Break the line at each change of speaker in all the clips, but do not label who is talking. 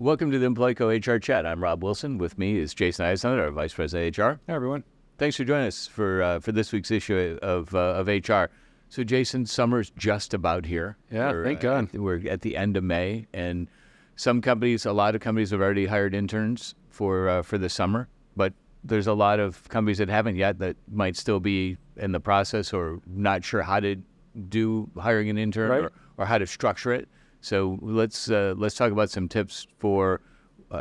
Welcome to the Employco HR Chat. I'm Rob Wilson. With me is Jason Eisner, our Vice President of HR.
Hi, everyone.
Thanks for joining us for this week's issue of HR. So, Jason, summer's just about here.
Yeah, thank God.
We're at the end of May, and a lot of companies have already hired interns for the summer, but there's a lot of companies that haven't yet that might still be in the process or not sure how to do hiring an intern,
right,
or how to structure it. So let's talk about some tips for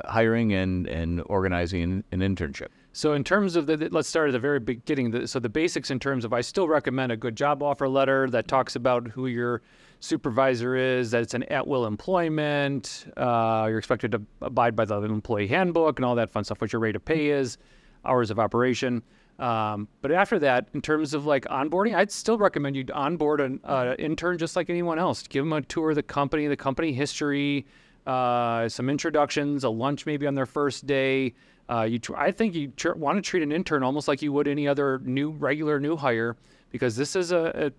hiring and organizing an internship.
So in terms of let's start at the very beginning. So the basics in terms of, I still recommend a good job offer letter that talks about who your supervisor is, that it's an at-will employment, you're expected to abide by the employee handbook and all that fun stuff, what your rate of pay is, hours of operation. But after that, in terms of like onboarding, I'd still recommend you onboard an intern just like anyone else. Give them a tour of the company history, some introductions, a lunch maybe on their first day. I think you want to treat an intern almost like you would any other regular new hire, because this is a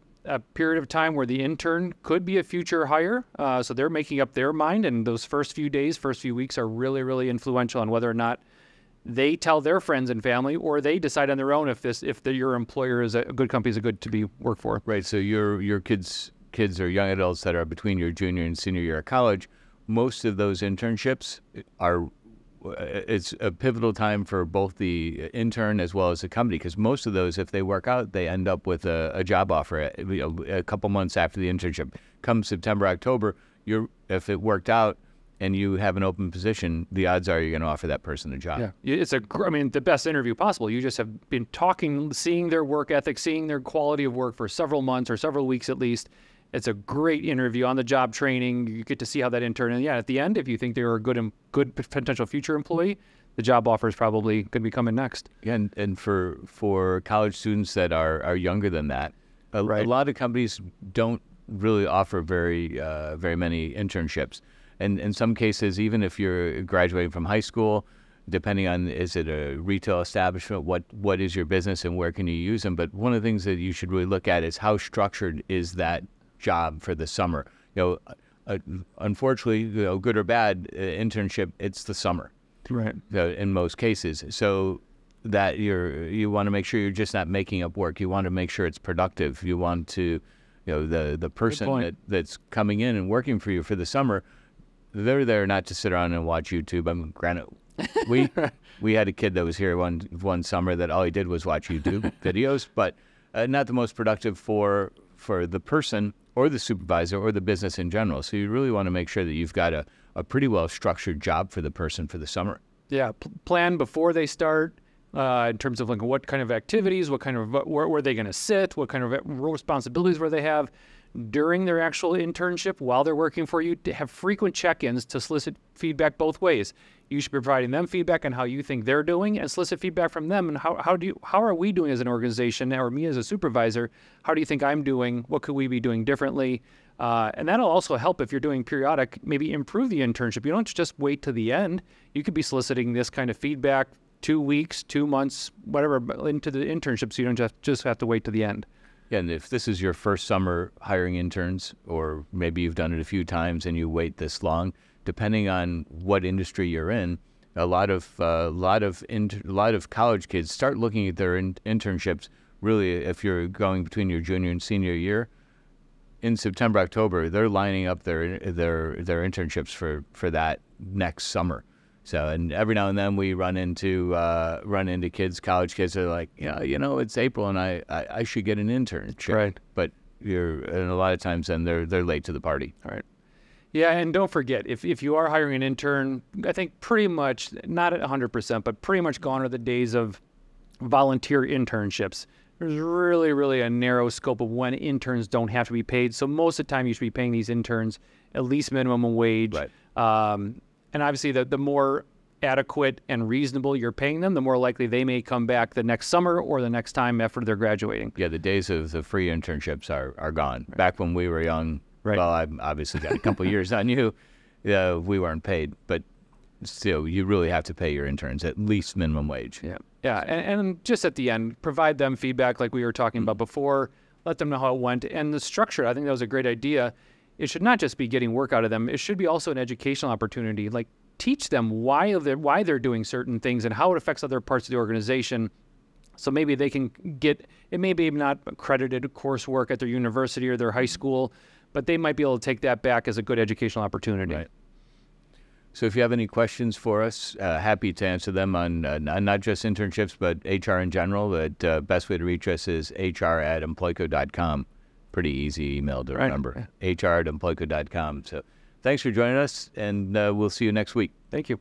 period of time where the intern could be a future hire. So they're making up their mind, and those first few days, first few weeks are really, really influential on whether or not they tell their friends and family, or they decide on their own if your employer is a good company, is a good to be work for.
Right. So your kids or young adults that are between your junior and senior year of college, most of those internships it's a pivotal time for both the intern as well as the company, because most of those, if they work out, they end up with a job offer a couple months after the internship. Come September, October, if it worked out and you have an open position, the odds are you're going to offer that person a job.
Yeah, it's the best interview possible. You just have been talking, seeing their work ethic, seeing their quality of work for several months or several weeks at least. It's a great interview, on the job training. You get to see how that intern, and at the end, if you think they're a good potential future employee, the job offer is probably going to be coming next.
Yeah, and for college students that are younger than that, a lot of companies don't really offer very many internships. And in some cases, even if you're graduating from high school, depending on, is it a retail establishment, what is your business and where can you use them? But one of the things that you should really look at is how structured is that job for the summer. Unfortunately, good or bad, internship, it's the summer,
right?
In most cases, so that you want to make sure you're just not making up work. You want to make sure it's productive. You want to, the person that's coming in and working for you for the summer, they're there not to sit around and watch YouTube. I mean, granted, we had a kid that was here one summer that all he did was watch YouTube videos, but not the most productive for the person or the supervisor or the business in general. So you really want to make sure that you've got a pretty well structured job for the person for the summer.
Yeah, plan before they start in terms of like what kind of activities, what kind of where are they going to sit, what kind of responsibilities will they have during their actual internship while they're working for you. To have frequent check-ins to solicit feedback both ways. You should be providing them feedback on how you think they're doing, and solicit feedback from them and how are we doing as an organization, or me as a supervisor, how do you think I'm doing, what could we be doing differently? And that'll also help if you're doing periodic, maybe improve the internship. You don't just wait to the end. You could be soliciting this kind of feedback 2 weeks, 2 months, whatever, into the internship, so you don't just have to wait to the end.
Yeah, and if this is your first summer hiring interns, or maybe you've done it a few times and you wait this long, depending on what industry you're in, a lot of college kids start looking at their internships. Really, if you're going between your junior and senior year, in September, October, they're lining up their internships for that next summer. So, and every now and then we run into college kids that are like, it's April and I should get an internship.
Right.
But and a lot of times then they're late to the party.
All right. Yeah, and don't forget, if you are hiring an intern, I think pretty much, not at 100%, but pretty much gone are the days of volunteer internships. There's really, really a narrow scope of when interns don't have to be paid. So most of the time you should be paying these interns at least minimum wage.
Right.
And obviously the more adequate and reasonable you're paying them, the more likely they may come back the next summer or the next time after they're graduating.
Yeah, the days of the free internships are gone. Right. Back when we were young, well, I've obviously got a couple years on you, we weren't paid. But still, you really have to pay your interns at least minimum wage.
Yeah. Yeah, and just at the end, provide them feedback like we were talking about before. Let them know how it went. And the structure, I think that was a great idea. It should not just be getting work out of them. It should be also an educational opportunity. Like, teach them why they're doing certain things and how it affects other parts of the organization. So maybe they can get, it may be not accredited coursework at their university or their high school, but they might be able to take that back as a good educational opportunity.
Right. So if you have any questions for us, happy to answer them on not just internships, but HR in general. The best way to reach us is hr@employco.com. Pretty easy email to remember, hr@employco.com. So thanks for joining us, and we'll see you next week.
Thank you.